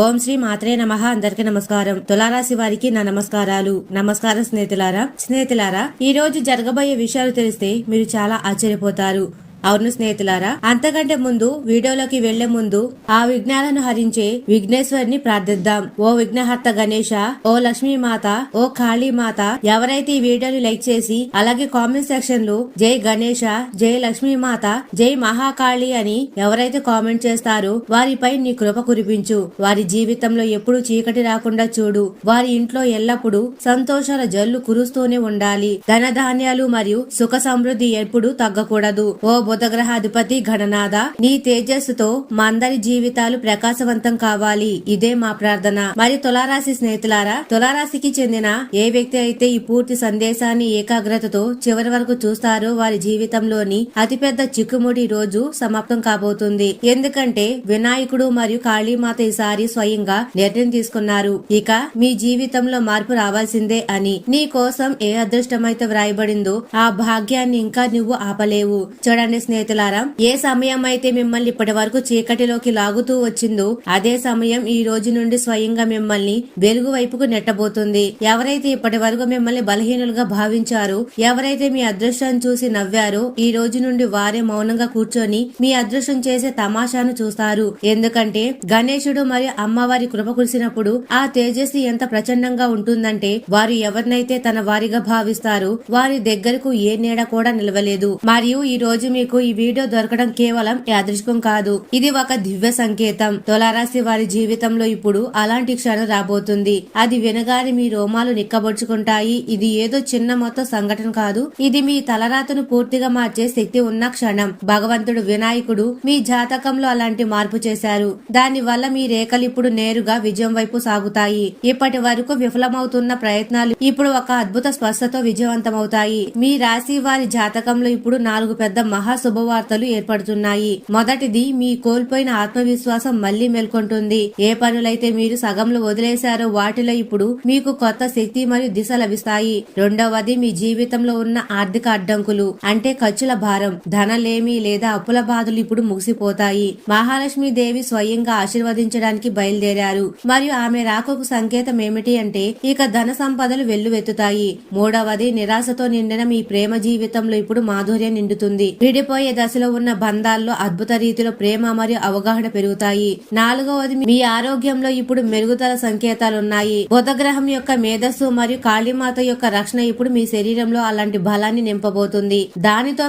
ఓం శ్రీ మాత్రే నమః. అందరికీ నమస్కారం. తులారాశి వారికి నా నమస్కారాలు. నమస్కారం స్నేహితులారా, ఈ రోజు జరగబోయే విషయాలు తెలిస్తే మీరు చాలా ఆశ్చర్యపోతారు. అవును స్నేహితులారా, అంతకంటే ముందు వీడియోలోకి వెళ్లే ముందు ఆ విఘ్నాలను హరించే విఘ్నేశ్వరిని ప్రార్థిద్దాం. ఓ విఘ్నహర్త గణేశ, ఓ లక్ష్మీమాత, ఓ కాళీమాత, ఎవరైతే ఈ వీడియోని లైక్ చేసి అలాగే కామెంట్ సెక్షన్ లో జై గణేశ, జై లక్ష్మీమాత, జై మహాకాళి అని ఎవరైతే కామెంట్ చేస్తారో వారిపై నీ కృప కురిపించు. వారి జీవితంలో ఎప్పుడు చీకటి రాకుండా చూడు. వారి ఇంట్లో ఎల్లప్పుడూ సంతోషాల జల్లు కురుస్తూనే ఉండాలి. ధనధాన్యాలు మరియు సుఖ సమృద్ధి ఎప్పుడు తగ్గకూడదు. ఓ బుధగ్రహాధిపతి గణనాథ, నీ తేజస్సుతో మా అందరి జీవితాలు ప్రకాశవంతం కావాలి. ఇదే మా ప్రార్థన. మరి తులారాశి స్నేహితులారా, తులారాశికి చెందిన ఏ వ్యక్తి అయితే ఈ పూర్తి సందేశాన్ని ఏకాగ్రతతో చివరి వరకు చూస్తారో వారి జీవితంలోని అతిపెద్ద చిక్కుముడి రోజు సమాప్తం కాబోతుంది. ఎందుకంటే వినాయకుడు మరియు కాళీమాత ఈసారి స్వయంగా నిర్ణయం తీసుకున్నారు. ఇక మీ జీవితంలో మార్పు రావాల్సిందే అని. నీ కోసం ఏ అదృష్టమైతే వ్రాయబడిందో ఆ భాగ్యాన్ని ఇంకా నువ్వు ఆపలేవు. చూడండి స్నేహితులారా, ఏ సమయం అయితే మిమ్మల్ని ఇప్పటి వరకు చీకటిలోకి లాగుతూ వచ్చిందో అదే సమయం ఈ రోజు నుండి స్వయంగా మిమ్మల్ని వెలుగు వైపుకు నెట్టబోతుంది. ఎవరైతే ఇప్పటి వరకు మిమ్మల్ని బలహీనులుగా భావించారో, ఎవరైతే మీ అదృష్టాన్ని చూసి నవ్వారో, ఈ రోజు నుండి వారే మౌనంగా కూర్చొని మీ అదృష్టం చేసే తమాషాను చూస్తారు. ఎందుకంటే గణేశుడు మరియు అమ్మవారి కృప కురిసినప్పుడు ఆ తేజస్సు ఎంత ప్రచండంగా ఉంటుందంటే వారు ఎవరినైతే తన వారిగా భావిస్తారో వారి దగ్గరకు ఏ నీడ కూడా నిలవలేదు. మరియు ఈ రోజు మీకు ఈ వీడియో దొరకడం కేవలం యాదృచ్ఛికం కాదు, ఇది ఒక దివ్య సంకేతం. తులారాశి వారి జీవితంలో ఇప్పుడు అలాంటి క్షణం రాబోతుంది. అది వినగానే మీ రోమాలు నిక్కబొడుచుకుంటాయి. ఇది ఏదో చిన్న మొత్తం సంఘటన కాదు, ఇది మీ తలరాతను పూర్తిగా మార్చే శక్తి ఉన్న క్షణం. భగవంతుడు వినాయకుడు మీ జాతకంలో అలాంటి మార్పు చేశారు. దాని వల్ల మీ రేఖలు ఇప్పుడు నేరుగా విజయం వైపు సాగుతాయి. ఇప్పటి వరకు విఫలమవుతున్న ప్రయత్నాలు ఇప్పుడు ఒక అద్భుత స్పష్టతో విజయవంతమవుతాయి. మీ రాశి వారి జాతకంలో ఇప్పుడు 4 పెద్ద మహా శుభవార్తలు ఏర్పడుతున్నాయి. మొదటిది, మీ కోల్పోయిన ఆత్మవిశ్వాసం మళ్లీ మేల్కొంటుంది. ఏ పనులైతే మీరు సగంలో వదిలేశారో వాటిలో ఇప్పుడు మీకు కొత్త శక్తి మరియు దిశ లభిస్తాయి. రెండవది, మీ జీవితంలో ఉన్న ఆర్థిక అడ్డంకులు అంటే ఖర్చుల భారం, ధనలేమి లేదా అప్పుల బాధలు ఇప్పుడు ముగిసిపోతాయి. మహాలక్ష్మి దేవి స్వయంగా ఆశీర్వదించడానికి బయలుదేరారు మరియు ఆమె రాకకు సంకేతం ఏమిటి అంటే ఇక ధన సంపదలు వెల్లువెత్తుతాయి. మూడవది, నిరాశతో నిండిన మీ ప్రేమ జీవితంలో ఇప్పుడు మాధుర్యం నిండుతుంది. విడిపోయే దశలో ఉన్న బంధాల్లో అద్భుత రీతిలో ప్రేమ మరియు అవగాహన పెరుగుతాయి. నాలుగవది, మీ ఆరోగ్యంలో ఇప్పుడు మెరుగుదల సంకేతాలున్నాయి. బుధగ్రహం యొక్క మేధస్సు మరియు కాళీమాత యొక్క రక్షణ ఇప్పుడు మీ శరీరంలో అలాంటి బలాన్ని నింపబోతుంది. దానితో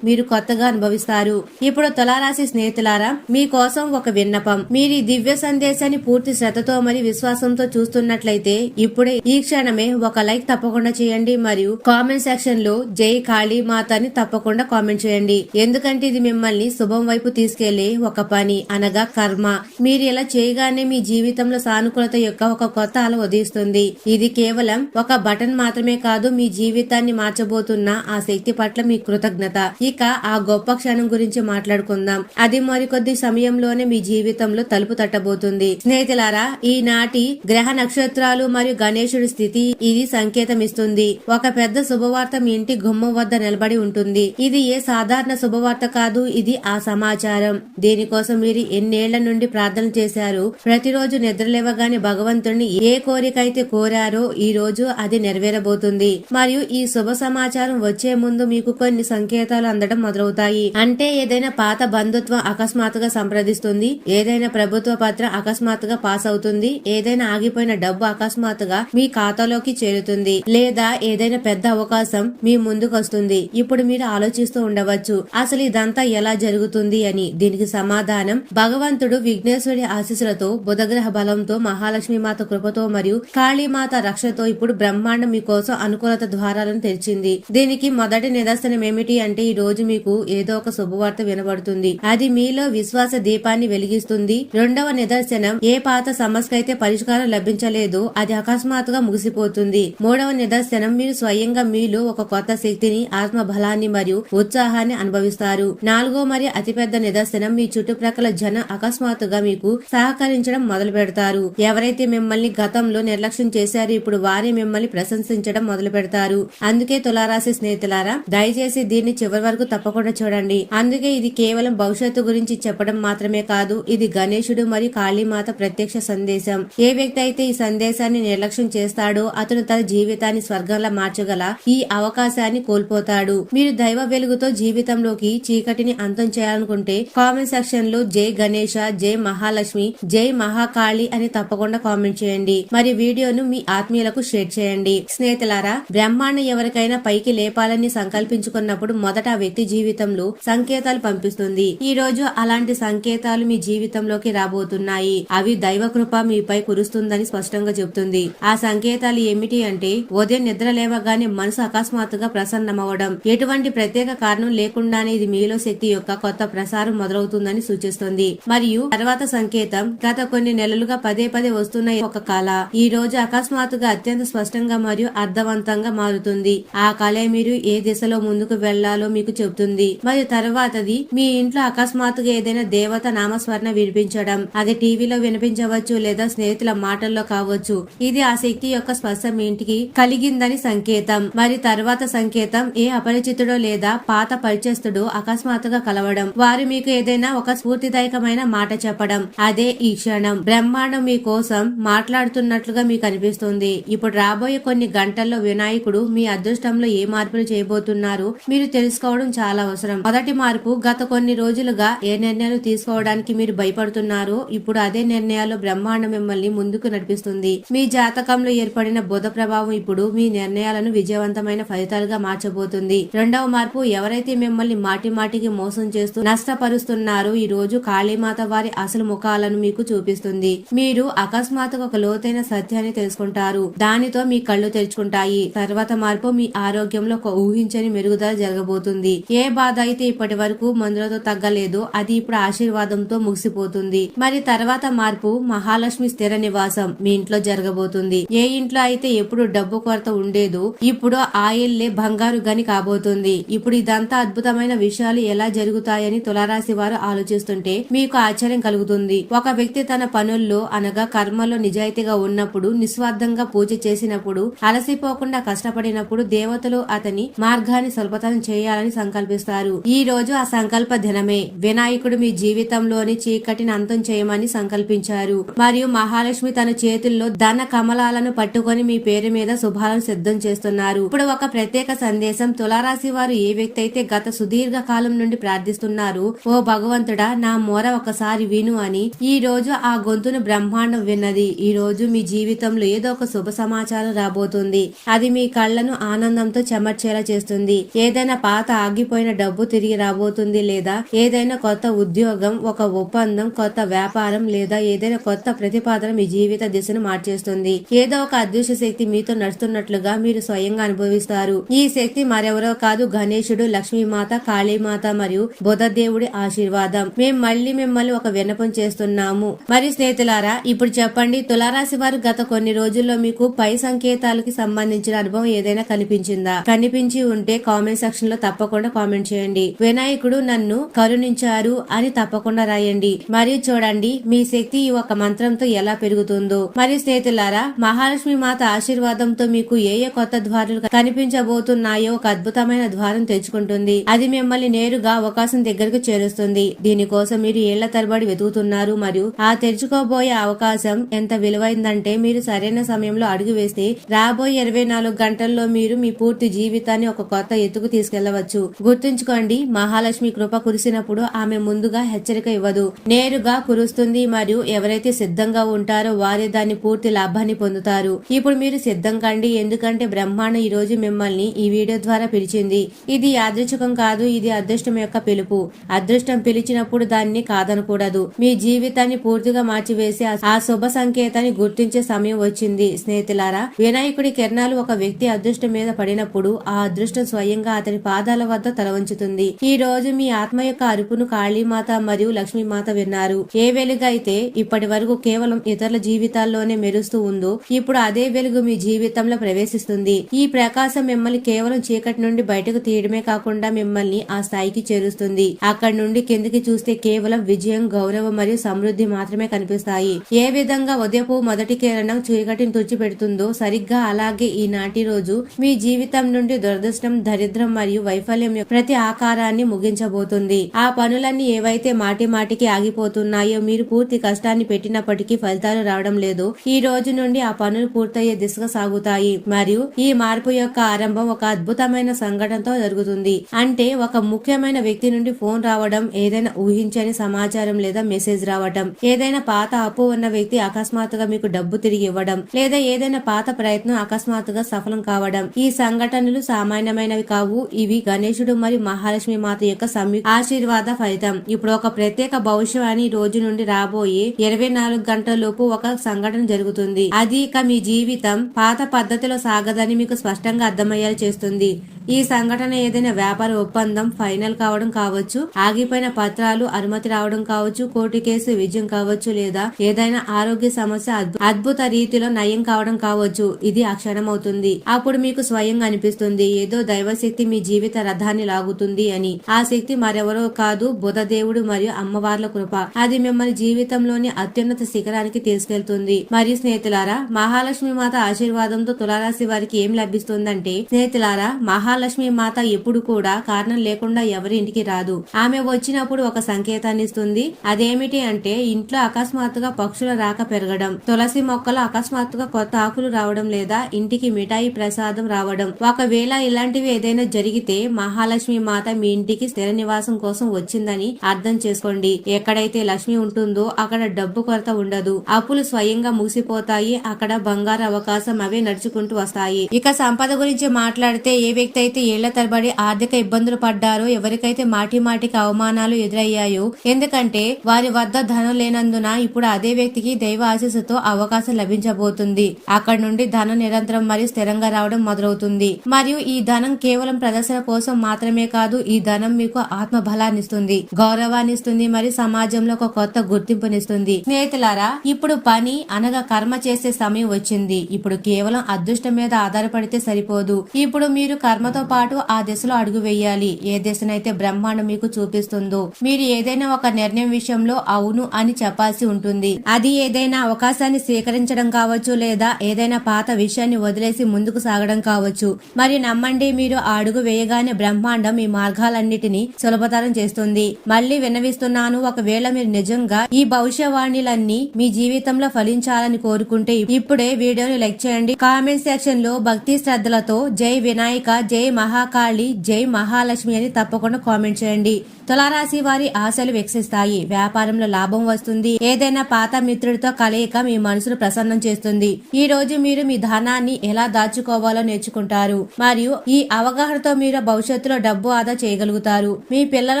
మీరు కొత్తగా అనుభవిస్తారు. ఇప్పుడు తులారాశి స్నేహితులారా, మీకోసం ఒక విన్నపం. మీరు ఈ దివ్య సందేశాన్ని పూర్తి శ్రద్ధతో మరియు విశ్వాసంతో చూస్తున్నట్లయితే ఇప్పుడే ఈ క్షణమే ఒక లైక్ తప్పకుండా చేయండి మరియు కామెంట్ సెక్షన్ లో జై కాళీమాత అని తప్పకుండా కామెంట్ చేయండి. ఎందుకంటే ఇది మిమ్మల్ని శుభం వైపు తీసుకెళ్లే ఒక పని అనగా కర్మ. మీరు ఇలా చేయగానే మీ జీవితంలో సానుకూలత యొక్క ఒక కొత్త అల ఉదయిస్తుంది. ఇది కేవలం ఒక బటన్ మాత్రమే కాదు, మీ జీవితాన్ని మార్చబోతున్న ఆ శక్తి పట్ల మీ కృతజ్ఞత. ఇక ఆ గొప్ప క్షణం గురించి మాట్లాడుకుందాం. అది మరికొద్ది సమయంలోనే మీ జీవితంలో తలుపు తట్టబోతుంది. స్నేహితులారా, ఈనాటి గ్రహ నక్షత్రాలు మరియు గణేశుడి స్థితి ఇది సంకేతం ఇస్తుంది. ఒక పెద్ద శుభవార్త మీ ఇంటి గుమ్మం వద్ద నిలబడి ఉంటుంది. ఇది ఏ సాధారణ శుభవార్త కాదు, ఇది ఆ సమాచారం. దీనికోసం మీరు ఎన్నేళ్ల నుండి ప్రార్థన చేశారు. ప్రతిరోజు నిద్రలేవగానే భగవంతుడిని ఏ కోరిక అయితే కోరారో ఈ రోజు అది నెరవేరబోతుంది. మరియు ఈ శుభ సమాచారం వచ్చే ముందు మీకు కొన్ని సంకేతాలు అందడం మొదలవుతాయి. అంటే ఏదైనా పాత బంధుత్వం అకస్మాత్తుగా సంప్రదిస్తుంది, ఏదైనా ప్రభుత్వ పత్రం అకస్మాత్తుగా పాస్ అవుతుంది, ఏదైనా ఆగిపోయిన డబ్బు అకస్మాత్తుగా మీ ఖాతాలోకి చేరుతుంది, లేదా ఏదైనా పెద్ద అవకాశం మీ ముందుకు వస్తుంది. ఇప్పుడు మీరు ఆలోచిస్తూ ఉండవచ్చు, అసలు ఇదంతా ఎలా జరుగుతుంది అని. దీనికి సమాధానం, భగవంతుడు విఘ్నేశ్వరి ఆశీస్సులతో, బుధగ్రహ బలంతో, మహాలక్ష్మి మాత కృపతో మరియు కాళీమాత రక్షతో ఇప్పుడు బ్రహ్మాండం మీకోసం అనుకూలత ద్వారాలను తెరిచింది. దీనికి మొదటి నిదర్శనం ఏమిటి అంటే ఈ రోజు మీకు ఏదో ఒక శుభవార్త వినబడుతుంది. అది మీలో విశ్వాస దీపాన్ని వెలిగిస్తుంది. రెండవ నిదర్శనం, ఏ పాత సమస్యకైతే పరిష్కారం లభించలేదో అది అకస్మాత్తుగా ముగిసిపోతుంది. మూడవ నిదర్శనం, మీరు స్వయంగా మీలో ఒక కొత్త శక్తిని, ఆత్మ బలాన్ని మరియు ఉత్సాహం నిరుత్సాహాన్ని అనుభవిస్తారు. 4వ మరియు అతిపెద్ద నిదర్శనం, మీ చుట్టుప్రక్కల జనం అకస్మాత్తుగా మీకు సహకరించడం మొదలు పెడతారు. ఎవరైతే మిమ్మల్ని గతంలో నిర్లక్ష్యం చేశారో ఇప్పుడు వారే మిమ్మల్ని ప్రశంసించడం మొదలు పెడతారు. అందుకే తులారాశి స్నేహితులారా, దయచేసి దీన్ని చివరి వరకు తప్పకుండా చూడండి. అందుకే ఇది కేవలం భవిష్యత్తు గురించి చెప్పడం మాత్రమే కాదు, ఇది గణేశుడు మరియు కాళీమాత ప్రత్యక్ష సందేశం. ఏ వ్యక్తి అయితే ఈ సందేశాన్ని నిర్లక్ష్యం చేస్తాడో అతను తన జీవితాన్ని స్వర్గంలా మార్చగల ఈ అవకాశాన్ని కోల్పోతాడు. మీరు దైవ వెలుగుతో జీవితంలోకి చీకటిని అంతం చేయాలనుకుంటే కామెంట్ సెక్షన్ లో జై గణేశ, జై మహాలక్ష్మి, జై మహాకాళి అని తప్పకుండా కామెంట్ చేయండి. మరి వీడియోను మీ ఆత్మీయులకు షేర్ చేయండి. స్నేహితులారా, బ్రహ్మాండం ఎవరికైనా పైకి లేపాలని సంకల్పించుకున్నప్పుడు మొదట ఆ వ్యక్తి జీవితంలో సంకేతాలు పంపిస్తుంది. ఈ రోజు అలాంటి సంకేతాలు మీ జీవితంలోకి రాబోతున్నాయి. అవి దైవ కృప మీపై కురుస్తుందని స్పష్టంగా చెబుతుంది. ఆ సంకేతాలు ఏమిటి అంటే, ఉదయం నిద్ర లేవగానే మనసు అకస్మాత్తుగా ప్రసన్నమవడం, ఎటువంటి ప్రత్యేక కారణం లేకుండానే ఇది మీలో శక్తి యొక్క కొత్త ప్రసారం మొదలవుతుందని సూచిస్తుంది. మరియు తర్వాత సంకేతం, గత కొన్ని నెలలుగా పదే పదే వస్తున్న ఒక కళ ఈ రోజు అకస్మాత్తుగా అత్యంత స్పష్టంగా మరియు అర్థవంతంగా మారుతుంది. ఆ కళ మీరు ఏ దిశలో ముందుకు వెళ్లాలో మీకు చెబుతుంది. మరియు తర్వాతది, మీ ఇంట్లో అకస్మాత్తుగా ఏదైనా దేవత నామస్మరణ వినిపించడం. అది టీవీలో వినిపించవచ్చు లేదా స్నేహితుల మాటల్లో కావచ్చు. ఇది ఆ శక్తి యొక్క స్పర్శ మీ ఇంటికి కలిగిందని సంకేతం. మరి తర్వాత సంకేతం, ఏ అపరిచితుడో లేదా పాత పరిచయస్తుడు అకస్మాత్తుగా కలవడం. వారు మీకు ఏదైనా ఒక స్ఫూర్తిదాయకమైన మాట చెప్పడం. అదే ఈ క్షణం బ్రహ్మాండం మీ కోసం మాట్లాడుతున్నట్లుగా మీకు అనిపిస్తుంది. ఇప్పుడు రాబోయే కొన్ని గంటల్లో వినాయకుడు మీ అదృష్టంలో ఏ మార్పులు చేయబోతున్నారో మీరు తెలుసుకోవడం చాలా అవసరం. మొదటి మార్పు, గత కొన్ని రోజులుగా ఏ నిర్ణయాలు తీసుకోవడానికి మీరు భయపడుతున్నారో ఇప్పుడు అదే నిర్ణయాలు బ్రహ్మాండం మిమ్మల్ని ముందుకు నడిపిస్తుంది. మీ జాతకంలో ఏర్పడిన బుధ ప్రభావం ఇప్పుడు మీ నిర్ణయాలను విజయవంతమైన ఫలితాలుగా మార్చబోతుంది. రెండవ మార్పు, ఎవరైతే మిమ్మల్ని మాటి మాటికి మోసం చేస్తూ నష్టపరుస్తున్నారో ఈ రోజు కాళీమాత వారి అసలు ముఖాలను మీకు చూపిస్తుంది. మీరు అకస్మాత్తుగా ఒక లోతైన సత్యాన్ని తెలుసుకుంటారు. దానితో మీ కళ్ళు తెరుచుకుంటాయి. తర్వాత మార్పు, మీ ఆరోగ్యంలో ఒక ఊహించని మెరుగుదల జరగబోతుంది. ఏ బాధ అయితే ఇప్పటి వరకు మందులతో తగ్గలేదు అది ఇప్పుడు ఆశీర్వాదంతో ముగిసిపోతుంది. మరి తర్వాత మార్పు, మహాలక్ష్మి స్థిర నివాసం మీ ఇంట్లో జరగబోతుంది. ఏ ఇంట్లో అయితే ఎప్పుడు డబ్బు కొరత ఉండేదో ఇప్పుడు ఆ ఇల్లే బంగారు గని కాబోతుంది. ఇప్పుడు ఇదంతా అద్భుతమైన విషయాలు ఎలా జరుగుతాయని తులారాశి వారు ఆలోచిస్తుంటే మీకు ఆశ్చర్యం కలుగుతుంది. ఒక వ్యక్తి తన పనుల్లో అనగా కర్మలో నిజాయితీగా ఉన్నప్పుడు, నిస్వార్థంగా పూజ చేసినప్పుడు, అలసిపోకుండా కష్టపడినప్పుడు దేవతలు అతని మార్గాన్ని సులభతరం చేయాలని సంకల్పిస్తారు. ఈ రోజు ఆ సంకల్ప దినమే. వినాయకుడు మీ జీవితంలోని చీకటిని అంతం చేయమని సంకల్పించారు. మరియు మహాలక్ష్మి తన చేతుల్లో ధన కమలాలను పట్టుకొని మీ పేరు మీద శుభాలను సిద్ధం చేస్తున్నారు. ఇప్పుడు ఒక ప్రత్యేక సందేశం, తులారాశి వారు ఏ వ్యక్తి అయితే గత సుదీర్ఘ కాలం నుండి ప్రార్థిస్తున్నారు, ఓ భగవంతుడా నా మొర ఒకసారి విను అని, ఈ రోజు ఆ గొంతును బ్రహ్మాండం విన్నది. ఈ రోజు మీ జీవితంలో ఏదో ఒక శుభ సమాచారం రాబోతుంది. అది మీ కళ్లను ఆనందంతో చెమర్చేలా చేస్తుంది. ఏదైనా పాత ఆగిపోయిన డబ్బు తిరిగి రాబోతుంది, లేదా ఏదైనా కొత్త ఉద్యోగం, ఒక ఒప్పందం, కొత్త వ్యాపారం లేదా ఏదైనా కొత్త ప్రతిపాదన మీ జీవిత దిశను మార్చేస్తుంది. ఏదో ఒక అదృశ్య శక్తి మీతో నడుస్తున్నట్లుగా మీరు స్వయంగా అనుభవిస్తారు. ఈ శక్తి మరెవరో కాదు, గణేశుడు, లక్ష్మీమాత, కాళీమాత మరియు బుధదేవుడి ఆశీర్వాదం. మేము మళ్ళీ మిమ్మల్ని ఒక విన్నపం చేస్తున్నాము. మరి స్నేహితులారా, ఇప్పుడు చెప్పండి, తులారాశి వారు గత కొన్ని రోజుల్లో మీకు పై సంకేతాలకి సంబంధించిన అనుభవం ఏదైనా కనిపించిందా? కనిపించి ఉంటే కామెంట్ సెక్షన్ లో తప్పకుండా కామెంట్ చేయండి. వినాయకుడు నన్ను కరుణించారు అని తప్పకుండా రాయండి. మరియు చూడండి మీ శక్తి ఈ ఒక మంత్రంతో ఎలా పెరుగుతుందో. మరియు స్నేహితులారా, మహాలక్ష్మి మాత ఆశీర్వాదంతో మీకు ఏ కొత్త ద్వారాలు కనిపించబోతున్నాయో ఒక అద్భుతమైన ద్వారం తెచ్చుకుంటుంది. అది మిమ్మల్ని నేరుగా అవకాశం దగ్గరకు చేరుస్తుంది. దీనికోసం మీరు ఏళ్ల తరబడి వెతుకుతున్నారు మరియు ఆ తెరుచుకోబోయే అవకాశం ఎంత విలువైందంటే మీరు సరైన సమయంలో అడుగు వేస్తే రాబోయే 24 గంటల్లో మీరు మీ పూర్తి జీవితాన్ని ఒక కొత్త ఎత్తుకు తీసుకెళ్లవచ్చు. గుర్తుంచుకోండి, మహాలక్ష్మి కృప కురిసినప్పుడు ఆమె ముందుగా హెచ్చరిక ఇవ్వదు, నేరుగా కురుస్తుంది. మరియు ఎవరైతే సిద్ధంగా ఉంటారో వారే దాన్ని పూర్తి లాభాన్ని పొందుతారు. ఇప్పుడు మీరు సిద్ధం కండి, ఎందుకంటే బ్రహ్మాండం ఈ రోజు మిమ్మల్ని ఈ వీడియో ద్వారా పిలిచింది. ఇది యాదృచ్ఛికం కాదు, ఇది అదృష్టం యొక్క పిలుపు. అదృష్టం పిలిచినప్పుడు దాన్ని కాదనకూడదు. మీ జీవితాన్ని పూర్తిగా మార్చివేసి ఆ శుభ సంకేతాన్ని గుర్తించే సమయం వచ్చింది. స్నేహితులారా, వినాయకుడి కిరణాలు ఒక వ్యక్తి అదృష్టం మీద పడినప్పుడు ఆ అదృష్టం స్వయంగా అతని పాదాల వద్ద తల వంచుతుంది. ఈ రోజు మీ ఆత్మ యొక్క అరుపును కాళీమాత మరియు లక్ష్మీమాత విన్నారు. ఏ వెలుగైతే ఇప్పటి వరకు కేవలం ఇతరుల జీవితాల్లోనే మెరుస్తూ ఉందో ఇప్పుడు అదే వెలుగు మీ జీవితంలో ప్రవేశిస్తుంది. ఈ ప్రకాశం మిమ్మల్ని కేవలం చీకటి నుండి బయటకు తీయడమే కాకుండా తప్పకుండా మిమ్మల్ని ఆ స్థాయికి చేరుస్తుంది. అక్కడి నుండి కిందికి చూస్తే కేవలం విజయం, గౌరవం మరియు సమృద్ధి మాత్రమే కనిపిస్తాయి. ఏ విధంగా ఉదయపు మొదటి కిరణం చీకటిని తుడిచిపెడుతుందో సరిగ్గా అలాగే ఈనాటి రోజు మీ జీవితం నుండి దురదృష్టం, దరిద్రం మరియు వైఫల్యం ప్రతి ఆకారాన్ని ముగించబోతుంది. ఆ పనులన్నీ ఏవైతే మాటి మాటికి ఆగిపోతున్నాయో, మీరు పూర్తి కష్టాన్ని పెట్టినప్పటికీ ఫలితాలు రావడం లేదు, ఈ రోజు నుండి ఆ పనులు పూర్తయ్యే దిశగా సాగుతాయి. మరియు ఈ మార్పు యొక్క ఆరంభం ఒక అద్భుతమైన సంఘటనతో జరుగుతుంది. అంటే ఒక ముఖ్యమైన వ్యక్తి నుండి ఫోన్ రావడం, ఏదైనా ఊహించని సమాచారం లేదా మెసేజ్ రావడం, ఏదైనా పాత అప్పు ఉన్న వ్యక్తి అకస్మాత్తుగా మీకు డబ్బు తిరిగి ఇవ్వడం, లేదా ఏదైనా పాత ప్రయత్నం అకస్మాత్తుగా సఫలం కావడం. ఈ సంఘటనలు సామాన్యమైనవి కావు. ఇవి గణేశుడు మరియు మహాలక్ష్మి మాత యొక్క సంయుక్త ఆశీర్వాద ఫలితం. ఇప్పుడు ఒక ప్రత్యేక భవిష్యవాణి రోజు నుండి రాబోయే 24 గంటల లోపు ఒక సంఘటన జరుగుతుంది. అది ఇక మీ జీవితం పాత పద్ధతిలో సాగదని మీకు స్పష్టంగా అర్థమయ్యేలా చేస్తుంది. ఈ సంఘటన ఏదైనా వ్యాపార ఒప్పందం ఫైనల్ కావడం కావచ్చు, ఆగిపోయిన పత్రాలు అనుమతి రావడం కావచ్చు, కోర్టు కేసు విజయం కావచ్చు, లేదా ఏదైనా ఆరోగ్య సమస్య అద్భుత రీతిలో నయం కావడం కావచ్చు. ఇది ఆ క్షణం అవుతుంది. అప్పుడు మీకు స్వయంగా అనిపిస్తుంది ఏదో దైవశక్తి మీ జీవిత రథాన్ని లాగుతుంది అని. ఆ శక్తి మరెవరో కాదు, బుధదేవుడు మరియు అమ్మవార్ల కృప. అది మిమ్మల్ని జీవితంలోని అత్యున్నత శిఖరానికి తీసుకెళ్తుంది. మరియు స్నేహితులారా, మహాలక్ష్మి మాత ఆశీర్వాదంతో తులారాశి వారికి ఏం లభిస్తుందంటే, స్నేహితులారా, మహాలక్ష్మి మాత ఎప్పుడు కూడా కారణం లేకుండా ఎవరి ఇంటికి రాదు. ఆమె వచ్చినప్పుడు ఒక సంకేతాన్ని ఇస్తుంది. అదేమిటి అంటే, ఇంట్లో అకస్మాత్తుగా పక్షుల రాక పెరగడం, తులసి మొక్కలు అకస్మాత్తుగా కొత్త ఆకులు రావడం, లేదా ఇంటికి మిఠాయి ప్రసాదం రావడం. ఒకవేళ ఇలాంటివి ఏదైనా జరిగితే మహాలక్ష్మి మాత మీ ఇంటికి స్థిర నివాసం కోసం వచ్చిందని అర్థం చేసుకోండి. ఎక్కడైతే లక్ష్మి ఉంటుందో అక్కడ డబ్బు కొరత ఉండదు. అప్పులు స్వయంగా మూసిపోతాయి. అక్కడ బంగారు అవకాశం అవే నడుచుకుంటూ వస్తాయి. ఇక సంపద గురించి మాట్లాడితే, ఏ వ్యక్తి అయితే ఏళ్ల తరబడి ఆర్థిక ఇబ్బందులు పడ్డారో, ఎవరికైతే మాటి మాటికి అవమానాలు ఎదురయ్యాయో, ఎందుకంటే వారి వద్ద ధనం లేనందున ఇప్పుడు అదే వ్యక్తికి దైవ ఆశీస్సుతో అవకాశం లభించబోతుంది. అక్కడి నుండి ధనం నిరంతరం మరియు స్థిరంగా రావడం మొదలవుతుంది. మరియు ఈ ధనం కేవలం ప్రదర్శన కోసం మాత్రమే కాదు, ఈ ధనం మీకు ఆత్మ బలాన్ని ఇస్తుంది, గౌరవాన్ని ఇస్తుంది మరియు సమాజంలో ఒక కొత్త గుర్తింపునిస్తుంది. స్నేహితులారా, ఇప్పుడు పని అనగా కర్మ చేసే సమయం వచ్చింది. ఇప్పుడు కేవలం అదృష్టం మీద ఆధారపడితే సరిపోదు. ఇప్పుడు మీరు కర్మతో పాటు ఆ దిశలో అడుగు వేయాలి. ఏ దిశనైతే బ్రహ్మాండం మీకు చూపిస్తుందో, మీరు ఏదైనా ఒక నిర్ణయం విషయంలో అవును అని చెప్పాల్సి ఉంటుంది. అది ఏదైనా అవకాశాన్ని స్వీకరించడం కావచ్చు, లేదా ఏదైనా పాత విషయాన్ని వదిలేసి ముందుకు సాగడం కావచ్చు. మరి నమ్మండి, మీరు ఆ అడుగు వేయగానే బ్రహ్మాండం మీ మార్గాలన్నిటినీ సులభతరం చేస్తుంది. మళ్ళీ విన్నవిస్తున్నాను, ఒకవేళ మీరు నిజంగా ఈ భవిష్యవాణిలన్నీ మీ జీవితంలో ఫలించాలని కోరుకుంటే ఇప్పుడే వీడియోని లైక్ చేయండి. కామెంట్ సెక్షన్ లో భక్తి శ్రద్ధలతో జై వినాయక, జై మహాకాళి, జై మహాలక్ష్మి అని తప్పకుండా కామెంట్ చేయండి. తులారాశి వారి ఆశలు వికసిస్తాయి. వ్యాపారంలో లాభం వస్తుంది. ఏదైనా పాత మిత్రుడితో కలయిక మీ మనసును ప్రసన్నం చేస్తుంది. ఈ రోజు మీరు మీ ధనాన్ని ఎలా దాచుకోవాలో నేర్చుకుంటారు. మరియు ఈ అవగాహనతో మీరు భవిష్యత్తులో డబ్బు ఆదా చేయగలుగుతారు. మీ పిల్లల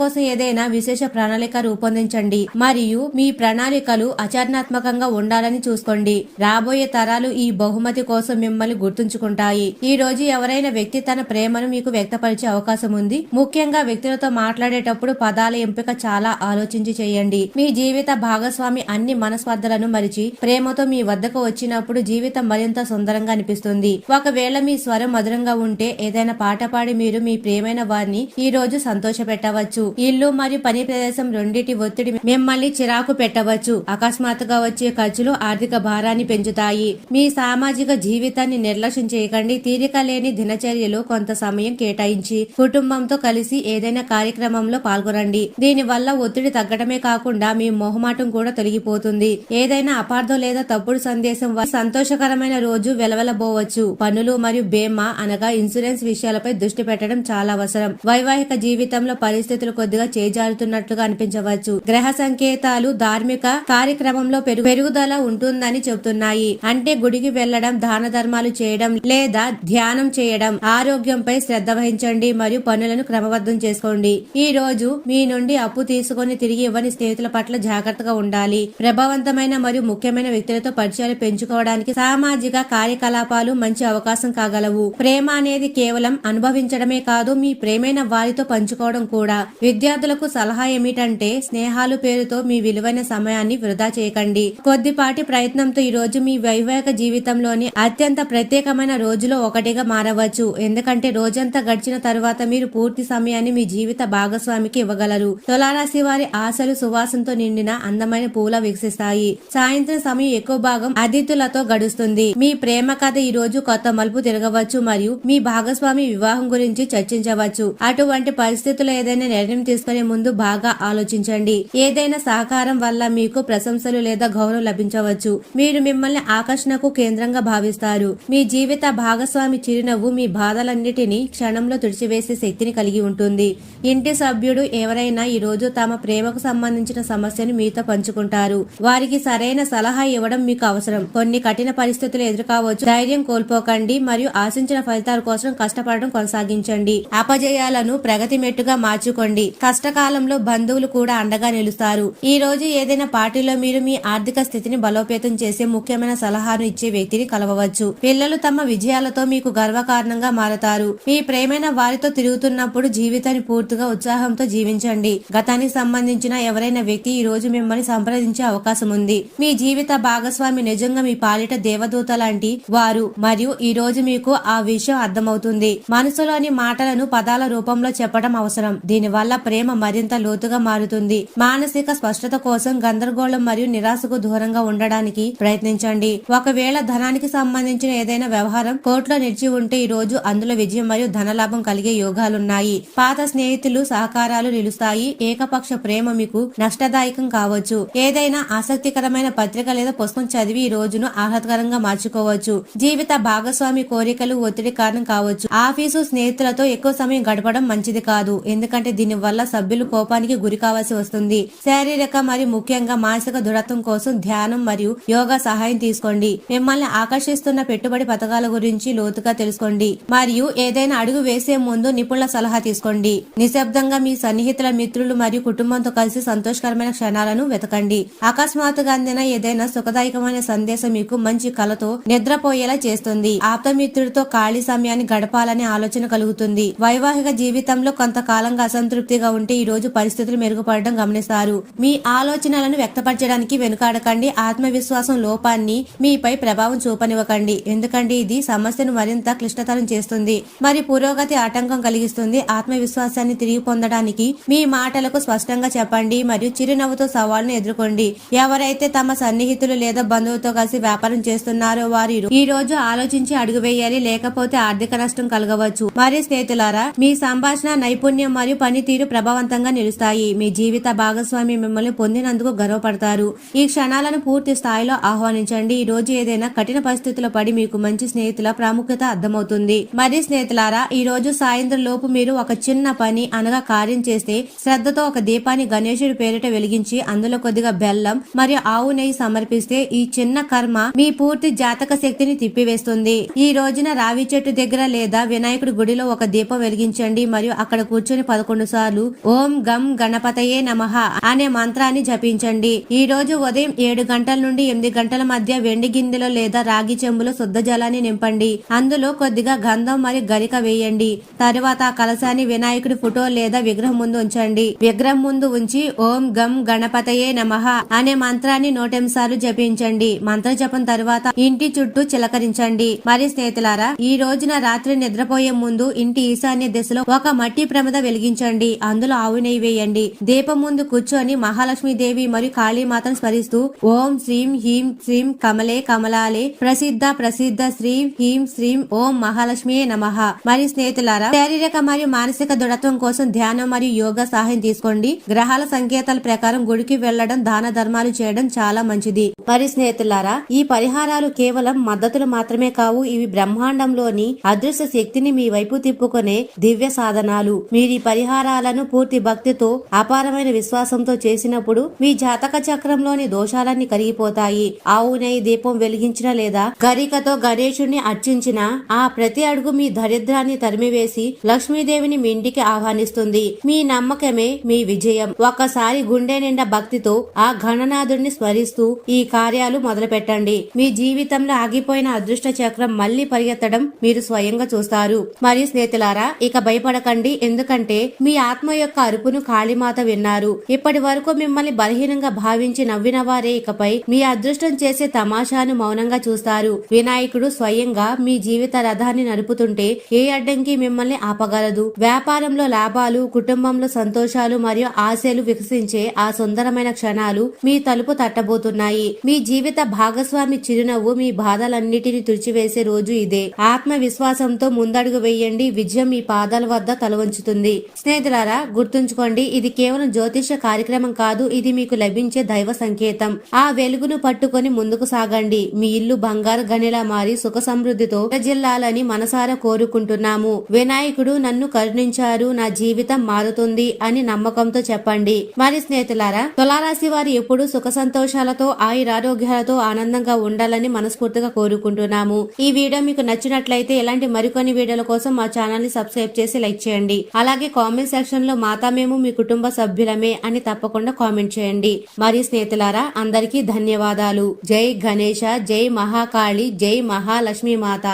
కోసం ఏదైనా విశేష ప్రణాళిక రూపొందించండి మరియు మీ ప్రణాళికలు ఆచరణాత్మకంగా ఉండాలని చూసుకోండి. రాబోయే తరాలు ఈ బహుమతి కోసం మిమ్మల్ని గుర్తుంచుకుంటాయి. ఈ రోజు ఎవరైనా వ్యక్తి తన ప్రేమను మీకు వ్యక్తపరిచే అవకాశం ఉంది. ముఖ్యంగా వ్యక్తులతో మాట్లాడేటప్పుడు పదాల ఎంపిక చాలా ఆలోచించి చేయండి. మీ జీవిత భాగస్వామి అన్ని మనస్పర్ధలను మరిచి ప్రేమతో మీ వద్దకు వచ్చినప్పుడు జీవితం మరింత సుందరంగా అనిపిస్తుంది. ఒకవేళ మీ స్వరం మధురంగా ఉంటే ఏదైనా పాట పాడి మీరు మీ ప్రియమైన వారిని ఈ రోజు సంతోష పెట్టవచ్చు. ఇల్లు మరియు పని ప్రదేశం రెండింటి ఒత్తిడి మిమ్మల్ని చిరాకు పెట్టవచ్చు. అకస్మాత్తుగా వచ్చే ఖర్చులు ఆర్థిక భారాన్ని పెంచుతాయి. మీ సామాజిక జీవితాన్ని నిర్లక్ష్యం చేయకండి. తీరిక లేని దినచర్యలో కొంత సమయం కేటాయించి కుటుంబంతో కలిసి ఏదైనా కార్యక్రమంలో పాల్గొనండి. దీని వల్ల ఒత్తిడి తగ్గడమే కాకుండా మీ మొహమాటం కూడా తొలగిపోతుంది. ఏదైనా అపార్థం లేదా తప్పుడు సందేశం వల్ల సంతోషకరమైన రోజు వెలవెలబోవచ్చు. పనులు మరియు బీమా అనగా ఇన్సూరెన్స్ విషయాలపై దృష్టి పెట్టడం చాలా అవసరం. వైవాహిక జీవితంలో పరిస్థితులు కొద్దిగా చేజారుతున్నట్లుగా అనిపించవచ్చు. గ్రహ సంకేతాలు ధార్మిక కార్యక్రమంలో పెరుగుదల ఉంటుందని చెబుతున్నాయి. అంటే గుడికి వెళ్లడం, దాన ధర్మాలు చేయడం లేదా ధ్యానం చేయడం. ఆరోగ్యంపై శ్రద్ధ వహించండి మరియు పనులను క్రమబద్ధం చేసుకోండి. ఈ రోజు మీ నుండి అప్పు తీసుకొని తిరిగి ఇవ్వని స్నేహితుల పట్ల జాగ్రత్తగా ఉండాలి. ప్రభావవంతమైన మరియు ముఖ్యమైన వ్యక్తులతో పరిచయాలు పెంచుకోవడానికి సామాజిక కార్యకలాపాలు మంచి అవకాశం కాగలవు. ప్రేమ అనేది కేవలం అనుభవించడమే కాదు, మీ ప్రేమైన వారితో పంచుకోవడం కూడా. విద్యార్థులకు సలహా ఏమిటంటే, స్నేహాలు పేరుతో మీ విలువైన సమయాన్ని వృధా చేయకండి. కొద్దిపాటి ప్రయత్నంతో ఈ రోజు మీ వైవాహిక జీవితంలోని అత్యంత ప్రత్యేకమైన రోజులో ఒకటిగా మారవచ్చు. ఎందుకంటే ఎందుకంటే రోజంతా గడిచిన తరువాత మీరు పూర్తి సమయాన్ని మీ జీవిత భాగస్వామికి ఇవ్వగలరు. తులారాశి వారి ఆశలు సువాసనతో నిండిన అందమైన పూల వికసిస్తాయి. సాయంత్రం సమయం ఎక్కువ భాగం అతిథులతో గడుస్తుంది. మీ ప్రేమ కథ ఈ రోజు కొత్త మలుపు తిరగవచ్చు మరియు మీ భాగస్వామి వివాహం గురించి చర్చించవచ్చు. అటువంటి పరిస్థితుల్లో ఏదైనా నిర్ణయం తీసుకునే ముందు బాగా ఆలోచించండి. ఏదైనా సహకారం వల్ల మీకు ప్రశంసలు లేదా గౌరవం లభించవచ్చు. మీరు మిమ్మల్ని ఆకర్షణకు కేంద్రంగా భావిస్తారు. మీ జీవిత భాగస్వామి చిరునవ్వు మీ బాధలన్నిటినీ క్షణంలో తుడిచివేసే శక్తిని కలిగి ఉంటుంది. ఇంటి సభ్యుడు ఎవరైనా ఈ రోజు తమ ప్రేమకు సంబంధించిన సమస్యను మీతో పంచుకుంటారు. వారికి సరైన సలహా ఇవ్వడం మీకు అవసరం. కొన్ని కఠిన పరిస్థితులు ఎదుర్కోవచ్చు. ధైర్యం కోల్పోకండి మరియు ఆశించిన ఫలితాల కోసం కష్టపడడం కొనసాగించండి. అపజయాలను ప్రగతి మెట్టుగా మార్చుకోండి. కష్టకాలంలో బంధువులు కూడా అండగా నిలుస్తారు. ఈ రోజు ఏదైనా పార్టీలో మీరు మీ ఆర్థిక స్థితిని బలోపేతం చేసే ముఖ్యమైన సలహాను ఇచ్చే వ్యక్తిని కలవవచ్చు. పిల్లలు తమ విజయాలతో మీకు గర్వకారణంగా మారతారు. మీ ప్రేమైన వారితో తిరుగుతున్నప్పుడు జీవితాన్ని పూర్తిగా ఉత్సాహంతో జీవించండి. గతానికి సంబంధించిన ఎవరైనా వ్యక్తి ఈ రోజు మిమ్మల్ని సంప్రదించే అవకాశం ఉంది. మీ జీవిత భాగస్వామి నిజంగా మీ పాలిట దేవదూత లాంటి వారు మరియు ఈ రోజు మీకు ఆ విషయం అర్థమవుతుంది. మనసులోని మాటలను పదాల రూపంలో చెప్పడం అవసరం. దీనివల్ల ప్రేమ మరింత లోతుగా మారుతుంది. మానసిక స్పష్టత కోసం గందరగోళం మరియు నిరాశకు దూరంగా ఉండడానికి ప్రయత్నించండి. ఒకవేళ ధనానికి సంబంధించిన ఏదైనా వ్యవహారం కోర్టులో నిలిచి ఉంటే ఈ రోజు అందులో విజయం మరియు ధనలాభం కలిగే యోగాలున్నాయి. పాత స్నేహితులు సహకారాలు నిలుస్తాయి. ఏకపక్ష ప్రేమ మీకు నష్టదాయకం కావచ్చు. ఏదైనా ఆసక్తికరమైన పత్రిక లేదా పుస్తకం చదివి ఈ రోజును ఆహ్లాదకరంగా మార్చుకోవచ్చు. జీవిత భాగస్వామి కోరికలు ఒత్తిడి కారణం కావచ్చు. ఆఫీసు స్నేహితులతో ఎక్కువ సమయం గడపడం మంచిది కాదు. ఎందుకంటే దీని వల్ల సభ్యులు కోపానికి గురి కావాల్సి వస్తుంది. శారీరక మరియు ముఖ్యంగా మానసిక దృఢత్వం కోసం ధ్యానం మరియు యోగా సహాయం తీసుకోండి. మిమ్మల్ని ఆకర్షిస్తున్న పెట్టుబడి పథకాల గురించి లోతుగా తెలుసుకోండి మరియు ఏదైనా అడుగు వేసే ముందు నిపుణుల సలహా తీసుకోండి. నిశ్శబ్దంగా మీ సన్నిహితుల మిత్రులు మరియు కుటుంబంతో కలిసి సంతోషకరమైన క్షణాలను వెతకండి. అకస్మాత్తుగా అందిన ఏదైనా సుఖదాయకమైన సందేశం మీకు మంచి కలతో నిద్రపోయేలా చేస్తుంది. ఆప్తమిత్రుడితో ఖాళీ సమయాన్ని గడపాలనే ఆలోచన కలుగుతుంది. వైవాహిక జీవితంలో కొంతకాలంగా అసంతృప్తిగా ఉంటే ఈ రోజు పరిస్థితులు మెరుగుపడడం గమనిస్తారు. మీ ఆలోచనలను వ్యక్తపరచడానికి వెనుకాడకండి. ఆత్మవిశ్వాసం లోపాన్ని మీపై ప్రభావం చూపనివ్వకండి. ఎందుకంటే ఇది సమస్యను మరింత క్లిష్టతరం చేస్తుంది మరి పురోగతి ఆటంకం కలిగిస్తుంది. ఆత్మవిశ్వాసాన్ని తిరిగి పొందడానికి మీ మాటలకు స్పష్టంగా చెప్పండి మరియు చిరునవ్వుతో సవాళ్లను ఎదుర్కోండి. ఎవరైతే తమ సన్నిహితులు లేదా బంధువులతో కలిసి వ్యాపారం చేస్తున్నారో వారు ఈ రోజు ఆలోచించి అడుగు వేయాలి, లేకపోతే ఆర్థిక నష్టం కలగవచ్చు. మరి స్నేహితులారా, మీ సంభాషణ నైపుణ్యం మరియు పనితీరు ప్రభావవంతంగా నిలుస్తాయి. మీ జీవిత భాగస్వామి మిమ్మల్ని పొందినందుకు గర్వపడతారు. ఈ క్షణాలను పూర్తి స్థాయిలో ఆహ్వానించండి. ఈ రోజు ఏదైనా కఠిన పరిస్థితుల్లో పడి మీకు మంచి స్నేహితుల ప్రాముఖ్యత అర్థమవుతుంది. మరి స్నేహితులారా, ఈ రోజు సాయంత్రం లోపు మీరు ఒక చిన్న పని అనగా కార్యం చేస్తే శ్రద్ధతో ఒక దీపాన్ని గణేశుడి పేరిట వెలిగించి అందులో కొద్దిగా బెల్లం మరియు ఆవు నెయ్యి సమర్పిస్తే ఈ చిన్న కర్మ మీ పూర్తి జాతక శక్తిని తిప్పివేస్తుంది. ఈ రోజున రావి చెట్టు దగ్గర లేదా వినాయకుడి గుడిలో ఒక దీపం వెలిగించండి మరియు అక్కడ కూర్చొని 11 సార్లు ఓం గం గణపతయే నమః అనే మంత్రాన్ని జపించండి. ఈ రోజు ఉదయం 7 గంటల నుండి 8 గంటల మధ్య వెండి గిన్నెలో లేదా రాగి చెంబులో శుద్ధ జలాన్ని నింపండి. అందులో కొద్దిగా గంధం మరియు గరిక వేయండి. తరువాత ఆ కలశాన్ని వినాయకుడి ఫోటో లేదా విగ్రహం ముందు ఉంచండి. విగ్రహం ముందు ఉంచి ఓం గం గణపతయే నమః అనే మంత్రాన్ని 108 సార్లు జపించండి. మంత్ర జపం తరువాత ఇంటి చుట్టూ చిలకరించండి. మరి స్నేహితులారా, ఈ రోజున రాత్రి నిద్రపోయే ముందు ఇంటి ఈశాన్య దిశలో ఒక మట్టి ప్రమిద వెలిగించండి. అందులో ఆవు నెయ్యి వేయండి. దీపం ముందు కూర్చొని మహాలక్ష్మీదేవి మరియు కాళీమాతను స్మరిస్తూ ఓం శ్రీం హ్రీం శ్రీం కమలే కమలాలే ప్రసిద్ధ ప్రసిద్ధ శ్రీం హ్రీం శ్రీం ఓం మహాలక్ష్మియే నమః. మరి స్నేహితులారా, శారీరక మరియు మానసిక దృఢత్వం కోసం ధ్యానం మరియు యోగా సహాయం తీసుకోండి. గ్రహాల సంకేతాల ప్రకారం గుడికి వెళ్లడం, దాన ధర్మాలు చేయడం చాలా మంచిది. మరి స్నేహితులారా, ఈ పరిహారాలు కేవలం మద్దతులు మాత్రమే కావు. ఇవి బ్రహ్మాండంలోని అదృశ్య శక్తిని మీ వైపు తిప్పుకునే దివ్య సాధనాలు. మీరు ఈ పరిహారాలను పూర్తి భక్తితో అపారమైన విశ్వాసంతో చేసినప్పుడు మీ జాతక చక్రంలోని దోషాలన్నీ కరిగిపోతాయి. ఆవు నెయ్యి దీపం వెలిగించిన లేదా గరికతో గణేశుడిని అర్చించిన ఆ ప్రతి అడుగు మీ దరిద్రాన్ని తరిమివేసి లక్ష్మీదేవిని మీ ఇంటికి ఆహ్వానిస్తుంది. మీ నమ్మకమే మీ విజయం. ఒక్కసారి గుండె నిండా భక్తితో ఆ గణనాథుడిని స్మరిస్తూ ఈ కార్యాలు మొదలు పెట్టండి. మీ జీవితంలో ఆగిపోయిన అదృష్ట చక్రం మళ్లీ పరిగెత్తడం మీరు స్వయంగా చూస్తారు. మరియు స్నేహితులారా, ఇక భయపడకండి. ఎందుకంటే మీ ఆత్మ యొక్క అరుపును కాళీమాత విన్నారు. ఇప్పటి వరకు మిమ్మల్ని బలహీనంగా భావించి నవ్విన వారే ఇకపై మీ అదృష్టం చేసే తమాషాను మౌనంగా చూస్తారు. వినాయకుడు స్వయంగా మీ జీవిత రథాన్ని నడుపుతుంటే ఏ అడ్డంకి మిమ్మల్ని ఆపగలదు. వ్యాపారంలో లాభాలు, కుటుంబంలో సంతోషాలు మరియు ఆశలు వికసించే ఆ సుందరమైన క్షణాలు మీ తలుపు తట్టబోతున్నాయి. మీ జీవిత భాగస్వామి చిరునవ్వు మీ బాధలన్నిటిని తుడిచివేసే రోజు ఇదే. ఆత్మవిశ్వాసంతో ముందడుగు వేయండి. విజయం మీ పాదాల వద్ద తలవంచుతుంది. స్నేహితులారా, గుర్తుంచుకోండి, ఇది కేవలం జ్యోతిష కార్యక్రమం కాదు. ఇది మీకు లభించే దైవ సంకేతం. ఆ వెలుగును పట్టుకొని ముందుకు సాగండి. మీ ఇల్లు బంగారు గనిలా మారి సుఖ సమృద్ధితో జిల్లాలని మనసారా కోరుకుంటున్నాము. వినాయకుడు నన్ను కరుణించారు, నా జీవితం మారుతుంది అని నమ్మకంతో చెప్పండి. మరి స్నేహితులారా, తులారాశి వారు ఎప్పుడు సుఖ సంతోషాలతో ఆయురారోగ్యాలతో ఆనందంగా ఉండాలని మనస్ఫూర్తిగా కోరుకుంటున్నాము. ఈ వీడియో మీకు నచ్చినట్లయితే ఇలాంటి మరికొన్ని వీడియోల కోసం మా ఛానల్ ని సబ్స్క్రైబ్ చేసి లైక్ చేయండి. అలాగే కామెంట్ సెక్షన్ లో మాతా మేము మీ కుటుంబ సభ్యులమే అని తప్పకుండా కామెంట్ చేయండి. మరి స్నేహితులారా, అందరికీ ధన్యవాదాలు. జై గణేశ, జై మహాకాళి, జై మహాలక్ష్మీ మాత.